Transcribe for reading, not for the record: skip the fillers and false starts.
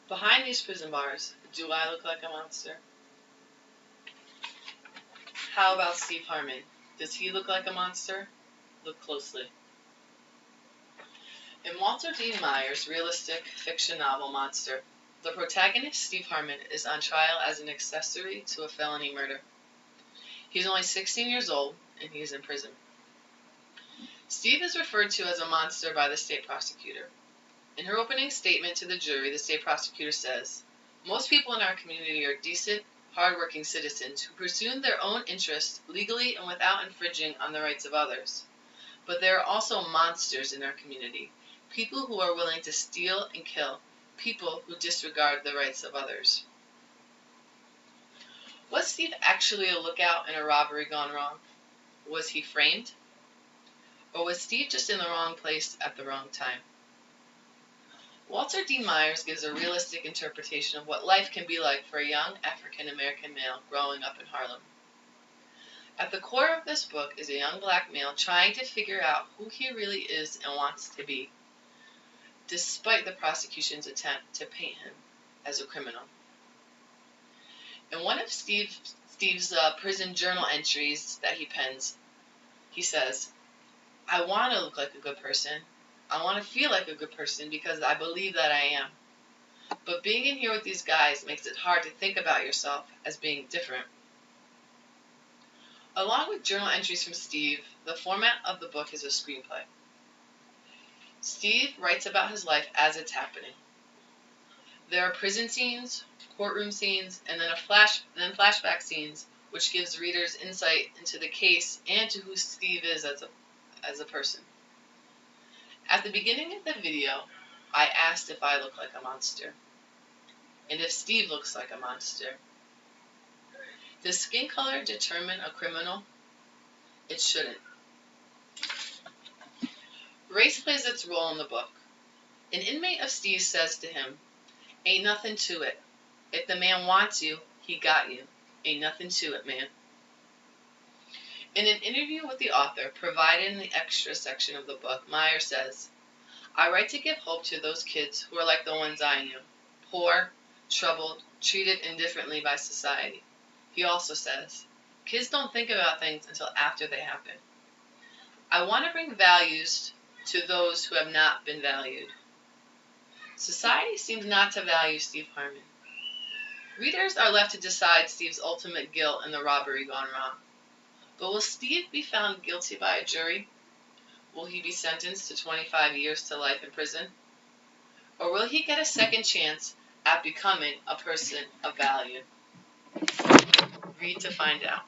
Behind these prison bars, do I look like a monster? How about Steve Harmon? Does he look like a monster? Look closely. In Walter D. Meyer's realistic fiction novel Monster, the protagonist, Steve Harmon, is on trial as an accessory to a felony murder. He's only 16 years old, and he is in prison. Steve is referred to as a monster by the state prosecutor. In her opening statement to the jury, the state prosecutor says, "Most people in our community are decent, hard-working citizens who pursue their own interests legally and without infringing on the rights of others. But there are also monsters in our community, people who are willing to steal and kill, people who disregard the rights of others." Was Steve actually a lookout in a robbery gone wrong? Was he framed? Or was Steve just in the wrong place at the wrong time? Walter D. Myers gives a realistic interpretation of what life can be like for a young African-American male growing up in Harlem. At the core of this book is a young black male trying to figure out who he really is and wants to be, despite the prosecution's attempt to paint him as a criminal. In one of Steve's prison journal entries that he pens, he says, "I want to look like a good person. I want to feel like a good person because I believe that I am. But being in here with these guys makes it hard to think about yourself as being different." Along with journal entries from Steve, the format of the book is a screenplay. Steve writes about his life as it's happening. There are prison scenes, courtroom scenes, and then flashback scenes, which gives readers insight into the case and to who Steve is as a person. At the beginning of the video, I asked if I look like a monster, and if Steve looks like a monster. Does skin color determine a criminal? It shouldn't. Race plays its role in the book. An inmate of Steve says to him, "Ain't nothing to it. If the man wants you, he got you. Ain't nothing to it, man." In an interview with the author provided in the extra section of the book, Meyer says, "I write to give hope to those kids who are like the ones I knew, poor, troubled, treated indifferently by society." He also says, "Kids don't think about things until after they happen. I want to bring values to those who have not been valued." Society seems not to value Steve Harmon. Readers are left to decide Steve's ultimate guilt in the robbery gone wrong. But will Steve be found guilty by a jury? Will he be sentenced to 25 years to life in prison? Or will he get a second chance at becoming a person of value? Read to find out.